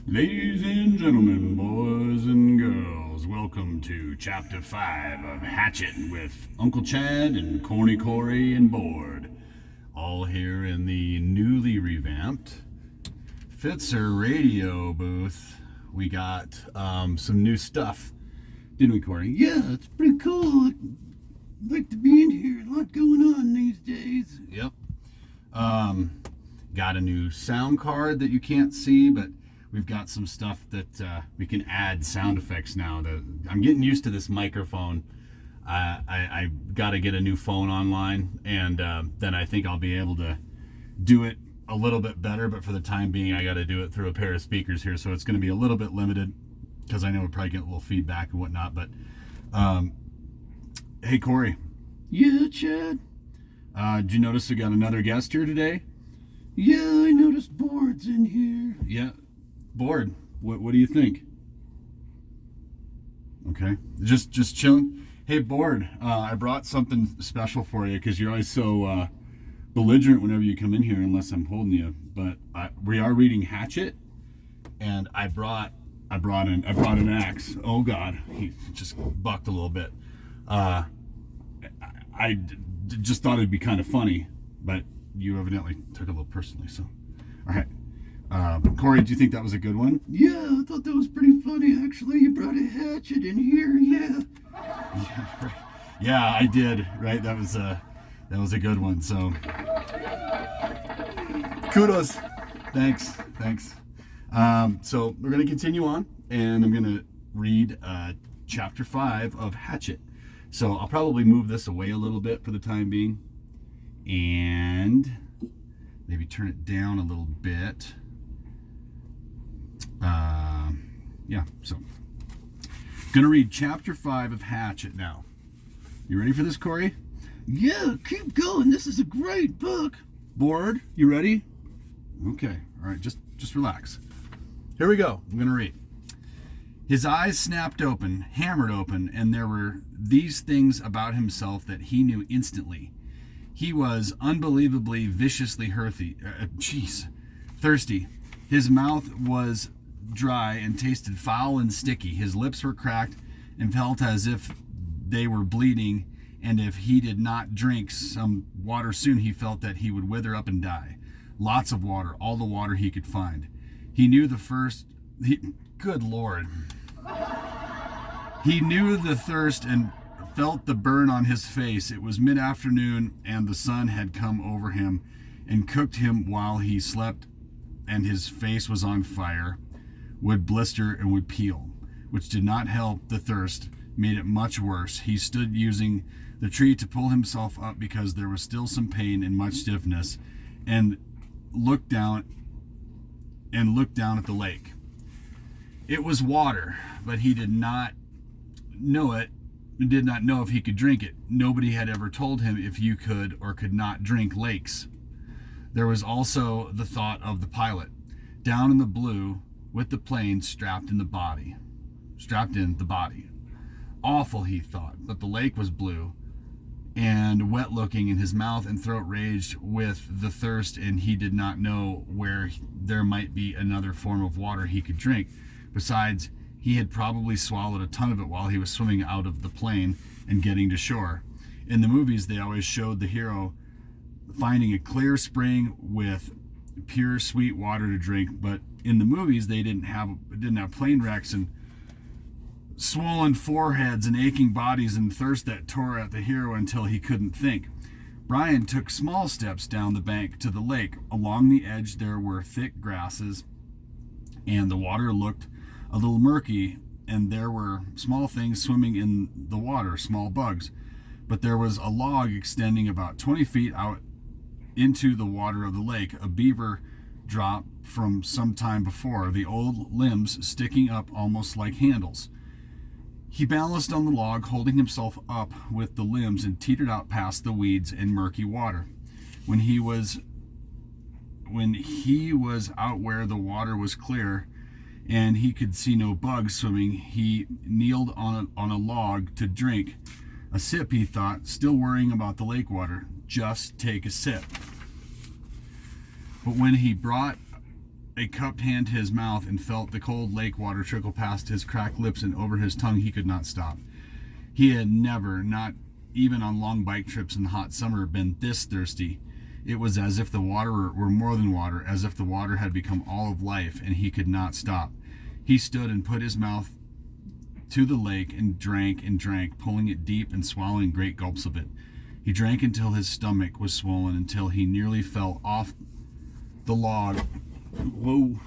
Ladies and gentlemen, boys and girls, welcome to Chapter 5 of Hatchet with Uncle Chad and Corny, Cory, and Board. All here in the newly revamped Fitzer radio booth. We got some new stuff, didn't we, Cory? Yeah, it's pretty cool. I like to be in here. A lot going on these days. Yep. Got a new sound card that you can't see, but we've got some stuff that we can add sound effects now. I'm getting used to this microphone. I got to get a new phone online, and then I think I'll be able to do it a little bit better. But for the time being, I got to do it through a pair of speakers here, so it's going to be a little bit limited because I know we'll probably get a little feedback and whatnot. But hey, Cory. Yeah, Chad? Did you notice we got another guest here today? Yeah, I noticed Board's in here. Yeah. Board, what do you think? Okay, just chilling. Hey, Board, I brought something special for you because you're always so belligerent whenever you come in here, unless I'm holding you. But we are reading Hatchet, and I brought an axe. Oh God, he just bucked a little bit. I just thought it'd be kind of funny, but you evidently took it a little personally. So, all right. Cory, do you think that was a good one? Yeah, I thought that was pretty funny, actually. You brought a hatchet in here, yeah. Yeah, I did, right? That was a good one, so kudos. Thanks. So we're going to continue on, and I'm going to read Chapter 5 of Hatchet. So I'll probably move this away a little bit for the time being, and maybe turn it down a little bit. Yeah, so gonna read Chapter 5 of Hatchet now. You ready for this, Cory? Yeah, keep going. This is a great book. Board, you ready? Okay, all right, just relax. Here we go. I'm gonna read. His eyes snapped open, hammered open, and there were these things about himself that he knew instantly. He was unbelievably, viciously thirsty. His mouth was dry and tasted foul and sticky. His lips were cracked and felt as if they were bleeding, and if he did not drink some water soon, he felt that he would wither up and die. Lots of water, all the water he could find. He knew good Lord. He knew the thirst and felt the burn on his face. It was mid-afternoon, and the sun had come over him and cooked him while he slept, and his face was on fire, would blister and would peel, which did not help the thirst, made it much worse. He stood using the tree to pull himself up because there was still some pain and much stiffness, and looked down at the lake. It was water, but he did not know if he could drink it. Nobody had ever told him if you could or could not drink lakes. There was also the thought of the pilot, down in the blue with the plane strapped in the body. Awful, he thought, but the lake was blue and wet looking, and his mouth and throat raged with the thirst, and he did not know where there might be another form of water he could drink. Besides, he had probably swallowed a ton of it while he was swimming out of the plane and getting to shore. In the movies, they always showed the hero finding a clear spring with pure sweet water to drink, but in the movies they didn't have plane wrecks and swollen foreheads and aching bodies and thirst that tore at the hero until he couldn't think. Brian took small steps down the bank to the lake. Along the edge there were thick grasses, and the water looked a little murky, and there were small things swimming in the water, small bugs. But there was a log extending about 20 feet out into the water of the lake, a beaver drop from some time before, the old limbs sticking up almost like handles. He balanced on the log, holding himself up with the limbs, and teetered out past the weeds and murky water. When he was out where the water was clear and he could see no bugs swimming, he kneeled on a log to drink. A sip, he thought, still worrying about the lake water. Just take a sip. But when he brought a cupped hand to his mouth and felt the cold lake water trickle past his cracked lips and over his tongue. He could not stop. He had never, not even on long bike trips in the hot summer, been this thirsty. It was as if the water were more than water, as if the water had become all of life, and he could not stop. He stood and put his mouth to the lake and drank, pulling it deep and swallowing great gulps of it. He drank until his stomach was swollen, until he nearly fell off the log. Whoa.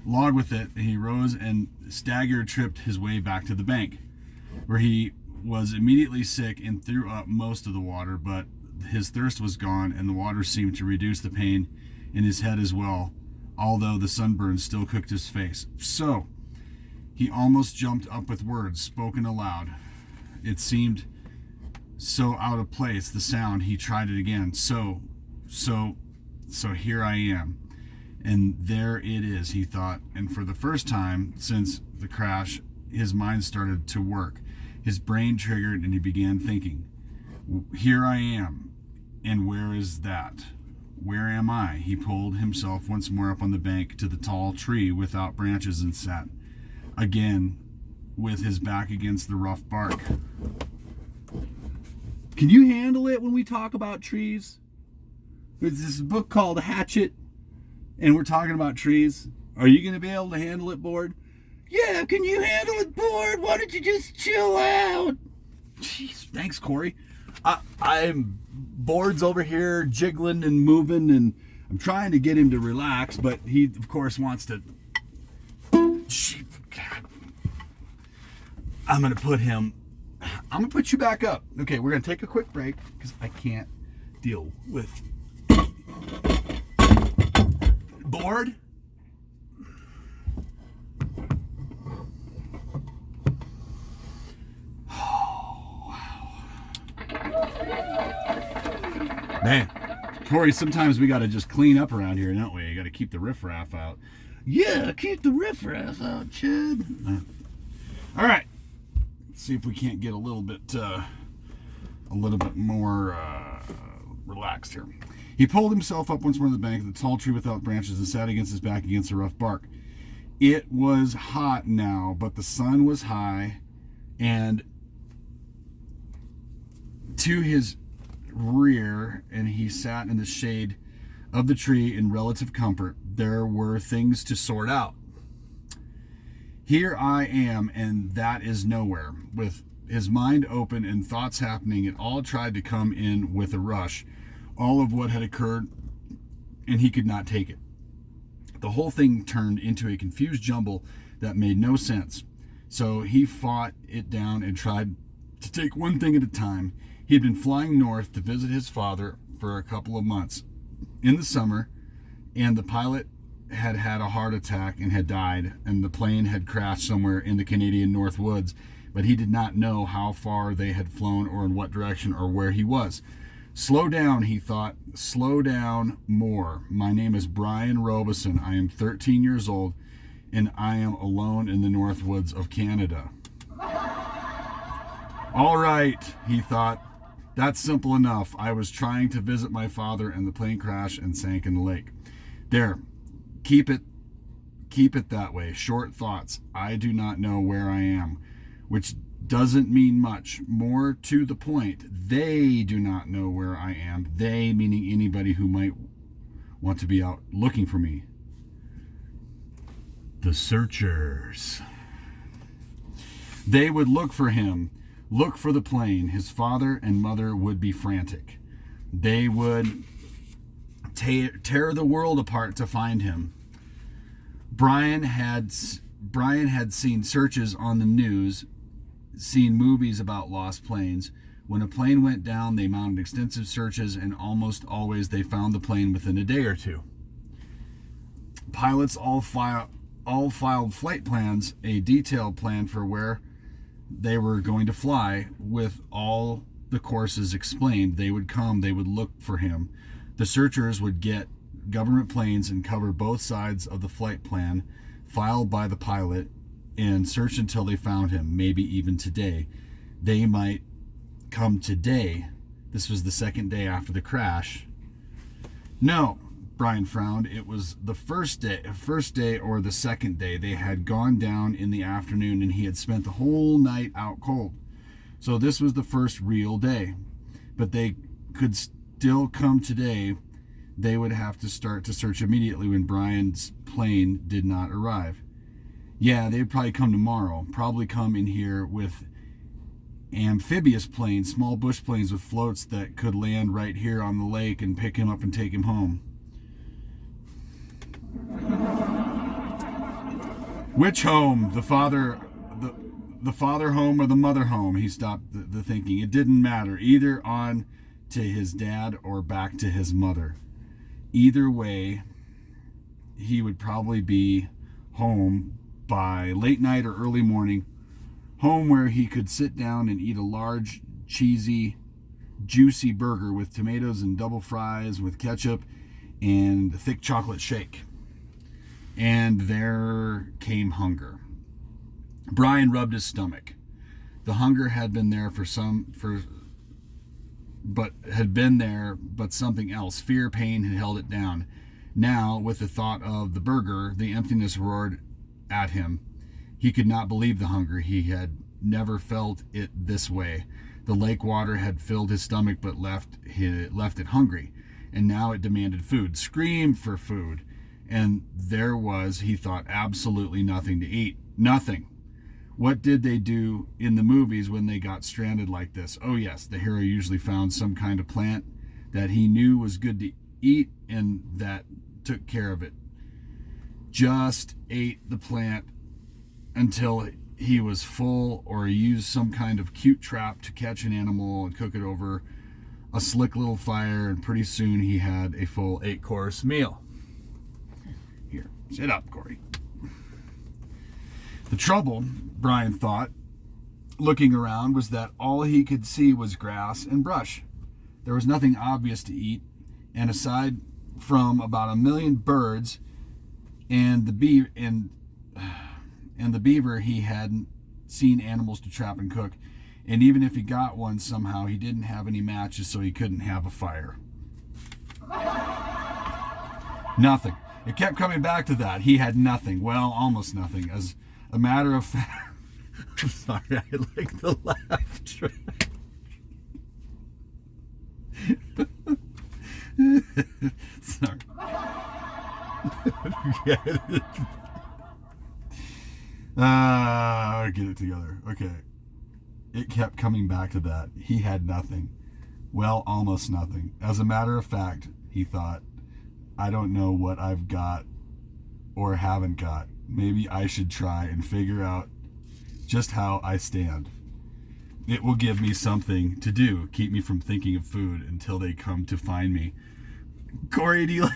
Log with it. He rose and staggered, tripped his way back to the bank, where he was immediately sick and threw up most of the water, but his thirst was gone, and the water seemed to reduce the pain in his head as well, although the sunburn still cooked his face. So, he almost jumped up with words spoken aloud. It seemed so out of place, the sound. He tried it again. So here I am. And there it is, he thought. And for the first time since the crash, his mind started to work. His brain triggered and he began thinking, here I am. And where is that? Where am I? He pulled himself once more up on the bank to the tall tree without branches and sat again with his back against the rough bark. Can you handle it when we talk about trees? There's this book called Hatchet, and we're talking about trees. Are you going to be able to handle it, Board? Yeah, can you handle it, Board? Why don't you just chill out? Jeez, thanks, Cory. I'm Board's over here jiggling and moving, and I'm trying to get him to relax, but he, of course, wants to... God. I'm going to put you back up. Okay, we're going to take a quick break because I can't deal with Board. Man, Cory, sometimes we got to just clean up around here, don't we? You got to keep the riffraff out. Yeah, keep the riffraff out, Chad. All right, let's see if we can't get a little bit more relaxed here. He pulled himself up once more to the bank of the tall tree without branches and sat against his back against the rough bark. It was hot now, but the sun was high, and to his rear, and he sat in the shade of the tree in relative comfort. There were things to sort out. Here I am, and that is nowhere. With his mind open and thoughts happening, it all tried to come in with a rush. All of what had occurred, and he could not take it. The whole thing turned into a confused jumble that made no sense. So he fought it down and tried to take one thing at a time. He had been flying north to visit his father for a couple of months in the summer, and the pilot had had a heart attack and had died, and the plane had crashed somewhere in the Canadian North Woods, but he did not know how far they had flown or in what direction or where he was. Slow down, he thought. Slow down more. My name is Brian Robeson. I am 13 years old, and I am alone in the North Woods of Canada. All right, he thought. That's simple enough. I was trying to visit my father, and the plane crashed and sank in the lake. There. Keep it that way. Short thoughts. I do not know where I am, which doesn't mean much. More to the point, they do not know where I am. They meaning anybody who might want to be out looking for me. The searchers. They would look for him, look for the plane. His father and mother would be frantic. They would tear the world apart to find him. Brian had seen searches on the news, seen movies about lost planes. When a plane went down, they mounted extensive searches, and almost always they found the plane within a day or two. Pilots all filed flight plans, a detailed plan for where they were going to fly, with all the courses explained. They would come, they would look for him. The searchers would get government planes and cover both sides of the flight plan filed by the pilot and search until they found him, maybe even today. They might come today. This was the second day after the crash. No, Brian frowned. It was the first day or the second day. They had gone down in the afternoon and he had spent the whole night out cold. So this was the first real day. But they could still come today. They would have to start to search immediately when Brian's plane did not arrive. Yeah, they'd probably come tomorrow. Probably come in here with amphibious planes, small bush planes with floats that could land right here on the lake and pick him up and take him home. Which home? The father home or the mother home? He stopped the thinking. It didn't matter. Either on to his dad or back to his mother. Either way, he would probably be home by late night or early morning. Home where he could sit down and eat a large, cheesy, juicy burger with tomatoes and double fries with ketchup and a thick chocolate shake. And there came hunger. Brian rubbed his stomach. The hunger had been there but something else. Fear, pain had held it down. Now, with the thought of the burger, the emptiness roared at him. He could not believe the hunger. He had never felt it this way. The lake water had filled his stomach but left it hungry. And now it demanded food, screamed for food. And there was, he thought, absolutely nothing to eat. Nothing. What did they do in the movies when they got stranded like this? Oh yes, the hero usually found some kind of plant that he knew was good to eat and that took care of it. Just ate the plant until he was full, or used some kind of cute trap to catch an animal and cook it over a slick little fire, and pretty soon he had a full 8-course meal. Here, sit up, Cory. The trouble, Brian thought, looking around, was that all he could see was grass and brush. There was nothing obvious to eat, and aside from about 1 million birds and the beaver, he hadn't seen animals to trap and cook. And even if he got one somehow, he didn't have any matches, so he couldn't have a fire. Nothing. It kept coming back to that. He had nothing. Well, almost nothing. As a matter of fact, I'm sorry, I like the laugh track. Sorry. Get it together. Okay. It kept coming back to that. He had nothing. Well, almost nothing. As a matter of fact, he thought, I don't know what I've got or haven't got. Maybe I should try and figure out just how I stand. It will give me something to do, keep me from thinking of food until they come to find me. Cory, do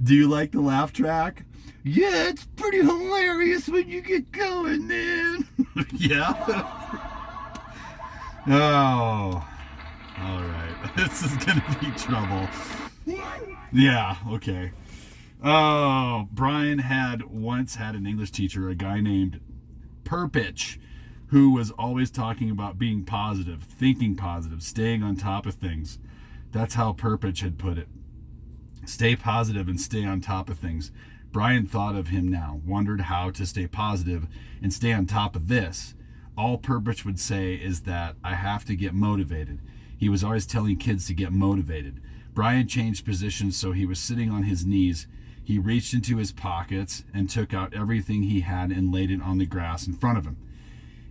you like the laugh track? Yeah, it's pretty hilarious when you get going, man. Yeah? Oh. All right. This is going to be trouble. Yeah, okay. Oh, Brian had once had an English teacher, a guy named Perpich, who was always talking about being positive, thinking positive, staying on top of things. That's how Perpich had put it. Stay positive and stay on top of things. Brian thought of him now, wondered how to stay positive and stay on top of this. All Perpich would say is that I have to get motivated. He was always telling kids to get motivated. Brian changed positions so he was sitting on his knees. He reached into his pockets and took out everything he had and laid it on the grass in front of him.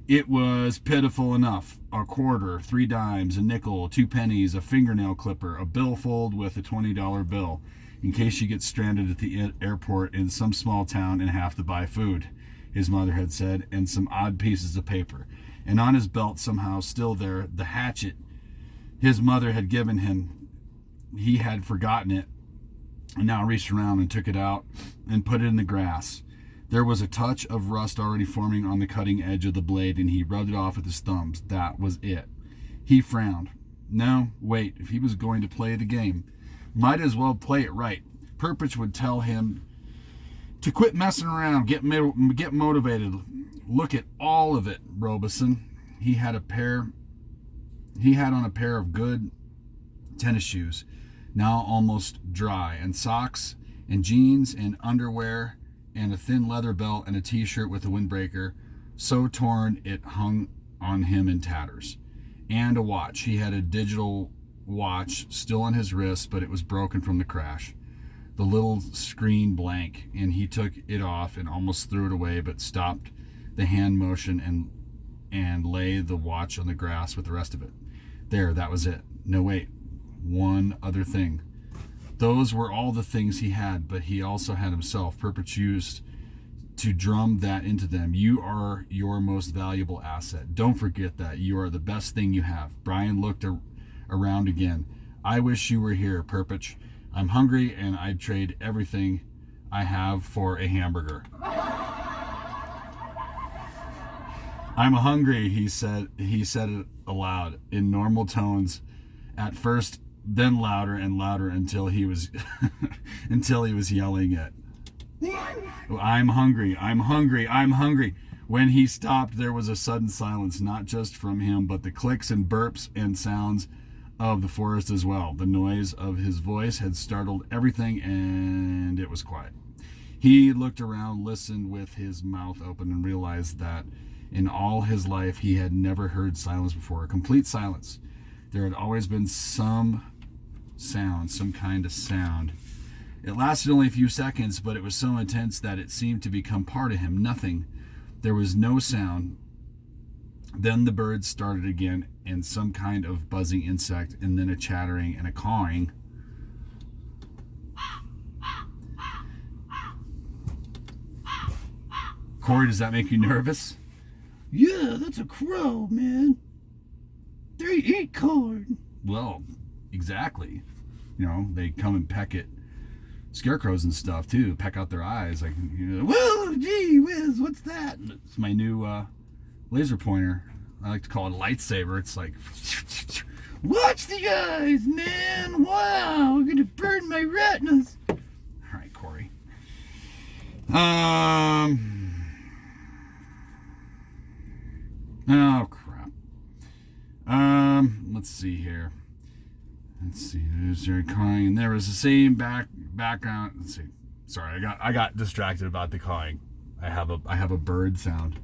It was pitiful enough. A quarter, 3 dimes, a nickel, 2 pennies, a fingernail clipper, a billfold with a $20 bill, in case you get stranded at the airport in some small town and have to buy food, his mother had said, and some odd pieces of paper. And on his belt, somehow still there, the hatchet his mother had given him. He had forgotten it and now reached around and took it out and put it in the grass. There was a touch of rust already forming on the cutting edge of the blade, and he rubbed it off with his thumbs. That was it. He frowned. No, wait, if he was going to play the game, might as well play it right. Perpich would tell him to quit messing around, get motivated. Look at all of it, Robeson. He had on a pair of good tennis shoes. now almost dry, and socks and jeans and underwear and a thin leather belt and a t-shirt with a windbreaker, so torn it hung on him in tatters. And a watch. He had a digital watch still on his wrist, but it was broken from the crash. The little screen blank, and he took it off and almost threw it away, but stopped the hand motion and lay the watch on the grass with the rest of it. There, that was it. No, wait. One other thing. Those were all the things he had, but he also had himself. Purpose used to drum that into them. You are your most valuable asset. Don't forget that. You are the best thing you have. Brian looked around again. I wish you were here, Purpose. I'm hungry, and I'd trade everything I have for a hamburger. I'm hungry, he said it aloud in normal tones at first, then louder and louder until he was yelling it. I'm hungry, I'm hungry, I'm hungry. When he stopped, there was a sudden silence, not just from him, but the clicks and burps and sounds of the forest as well. The noise of his voice had startled everything, and it was quiet. He looked around, listened with his mouth open, and realized that in all his life he had never heard silence before. A complete silence. There had always been some sound, some kind of sound. It lasted only a few seconds, but it was so intense that it seemed to become part of him. Nothing. There was no sound. Then the birds started again, and some kind of buzzing insect, and then a chattering and a cawing. Cory, does that make you nervous? Yeah, that's a crow, man. They eat corn. Well, exactly. You know, they come and peck at scarecrows and stuff too, peck out their eyes. Like, you know, whoa, gee whiz, what's that? It's my new laser pointer. I like to call it a lightsaber. It's like, watch the eyes, man. Wow, we're gonna burn my retinas. All right, Cory. Oh crap. Let's see here. Let's see. There's Jerry cawing, and there was the same background. Let's see. Sorry, I got distracted about the cawing. I have a bird sound.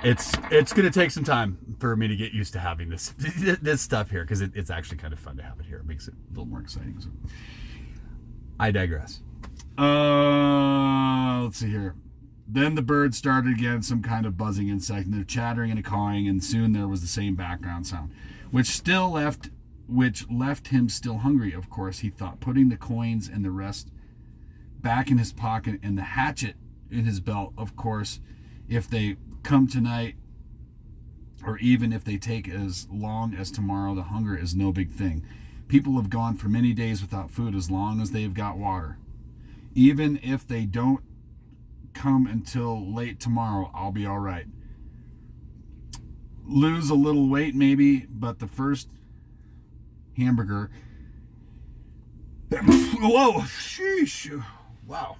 It's gonna take some time for me to get used to having this stuff here, because it's actually kind of fun to have it here. It makes it a little more exciting. So I digress. Let's see here. Then the bird started again, some kind of buzzing insect, and they're chattering and cawing, and soon there was the same background sound, which left him still hungry. Of course, he thought, putting the coins and the rest back in his pocket and the hatchet in his belt. Of course, if they come tonight, or even if they take as long as tomorrow, the hunger is no big thing. People have gone for many days without food as long as they've got water. Even if they don't come until late tomorrow, I'll be all right. Lose a little weight maybe, but the first hamburger. Whoa, sheesh. Wow.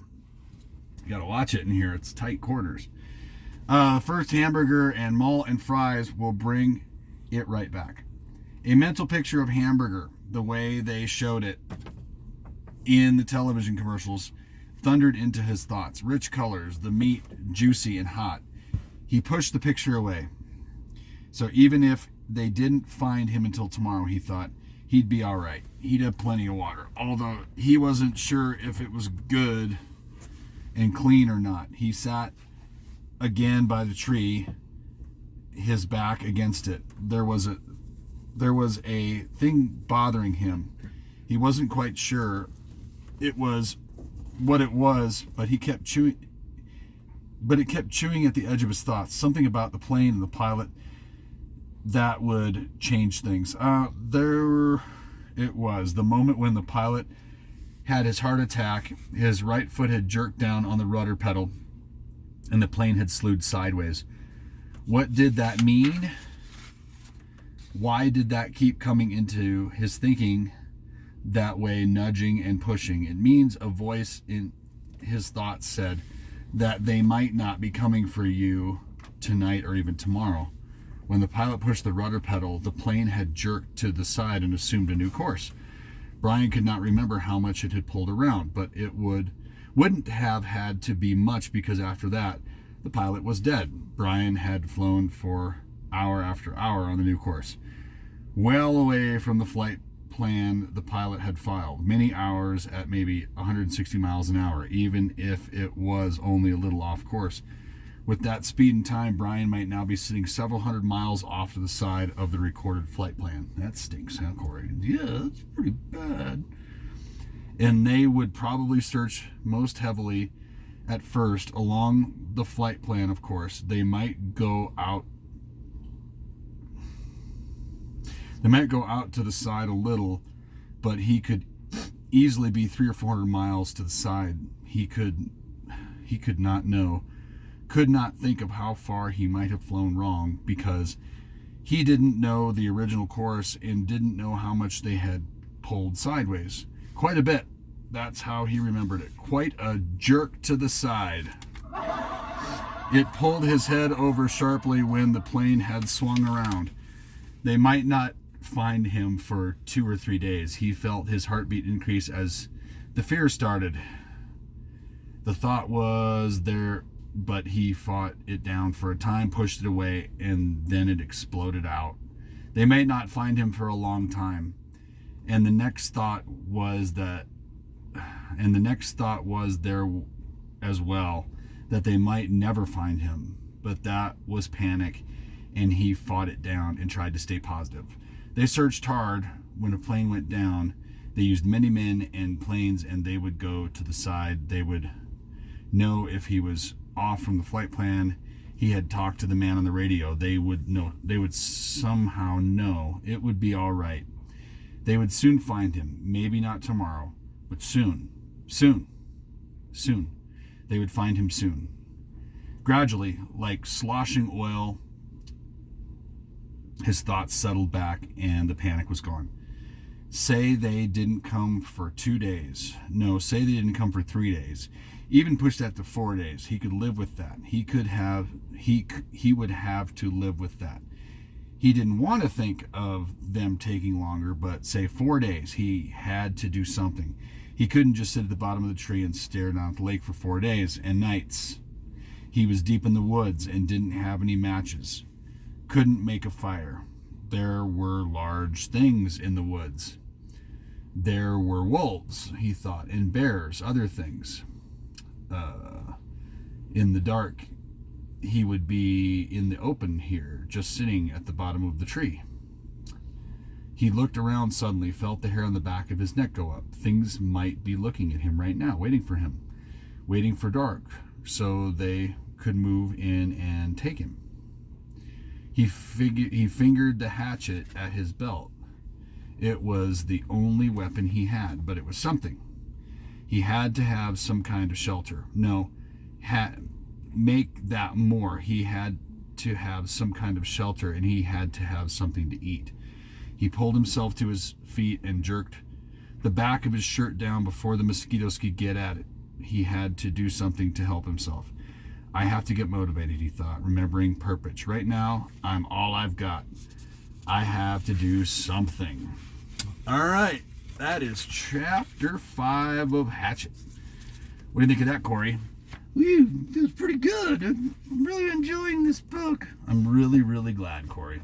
You gotta watch it in here. It's tight quarters. First hamburger and malt and fries will bring it right back. A mental picture of hamburger, the way they showed it in the television commercials, thundered into his thoughts. Rich colors, the meat juicy and hot. He pushed the picture away. So even if they didn't find him until tomorrow, he thought, he'd be all right. He'd have plenty of water. Although he wasn't sure if it was good and clean or not. He sat again by the tree, his back against it. There was a thing bothering him. He wasn't quite sure it was what it was, but it kept chewing at the edge of his thoughts. Something about the plane and the pilot that would change things. There it was, the moment when the pilot had his heart attack. His right foot had jerked down on the rudder pedal, and the plane had slewed sideways. What did that mean? Why did that keep coming into his thinking that way, nudging and pushing? It means a voice in his thoughts said, that they might not be coming for you tonight or even tomorrow. When the pilot pushed the rudder pedal, the plane had jerked to the side and assumed a new course. Brian could not remember how much it had pulled around, but it wouldn't have had to be much, because after that, the pilot was dead. Brian had flown for hour after hour on the new course. Well away from the flight plan the pilot had filed, many hours at maybe 160 miles an hour, even if it was only a little off course. With that speed and time, Brian might now be sitting several hundred miles off to the side of the recorded flight plan. That stinks, huh, Corey? Yeah, that's pretty bad. And they would probably search most heavily at first along the flight plan, of course. They might go out to the side a little, but he could easily be 300 or 400 miles to the side. He could not think of how far he might have flown wrong, because he didn't know the original course and didn't know how much they had pulled sideways. Quite a bit. That's how he remembered it. Quite a jerk to the side. It pulled his head over sharply when the plane had swung around. They might not find him for 2 or 3 days. He felt his heartbeat increase as the fear started. The thought was there, but he fought it down for a time, pushed it away, and then it exploded out. They might not find him for a long time. And the next thought was there as well, that they might never find him. But that was panic, and he fought it down and tried to stay positive. They searched hard. When a plane went down, they used many men and planes, and they would go to the side. They would know if he was off from the flight plan. He had talked to the man on the radio. They would know. They would somehow know it would be all right. They would soon find him. Maybe not tomorrow, but soon. They would find him soon. Gradually, like sloshing oil, his thoughts settled back and the panic was gone. Say they didn't come for 2 days. No, say they didn't come for 3 days. Even push that to 4 days. He could live with that. He would have to live with that. He didn't want to think of them taking longer, but say 4 days. He had to do something. He couldn't just sit at the bottom of the tree and stare down at the lake for 4 days and nights. He was deep in the woods and didn't have any matches. Couldn't make a fire. There were large things in the woods. There were wolves, he thought, and bears, other things. In the dark, he would be in the open here, just sitting at the bottom of the tree. He looked around suddenly, felt the hair on the back of his neck go up. Things might be looking at him right now, waiting for him, waiting for dark, so they could move in and take him. He fingered the hatchet at his belt. It was the only weapon he had, but it was something. He had to have some kind of shelter. No, make that more. He had to have some kind of shelter, and he had to have something to eat. He pulled himself to his feet and jerked the back of his shirt down before the mosquitoes could get at it. He had to do something to help himself. I have to get motivated, he thought, remembering purpose. Right now, I'm all I've got. I have to do something. All right, that is chapter 5 of Hatchet. What do you think of that, Corey? That was pretty good. I'm really enjoying this book. I'm really, really glad, Corey.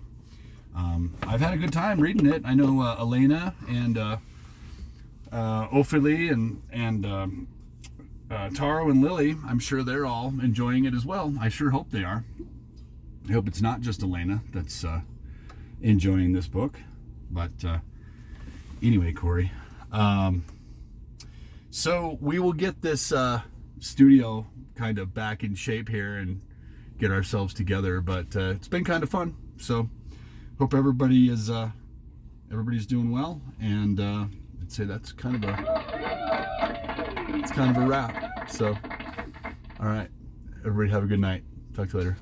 I've had a good time reading it. I know Elena and Ophelie and Taro and Lily, I'm sure they're all enjoying it as well. I sure hope they are. I hope it's not just Elena that's enjoying this book. But anyway, Corey. So we will get this studio kind of back in shape here and get ourselves together. But it's been kind of fun. So hope everybody is everybody's doing well. And I'd say that's kind of a wrap. So, all right, everybody have a good night. Talk to you later.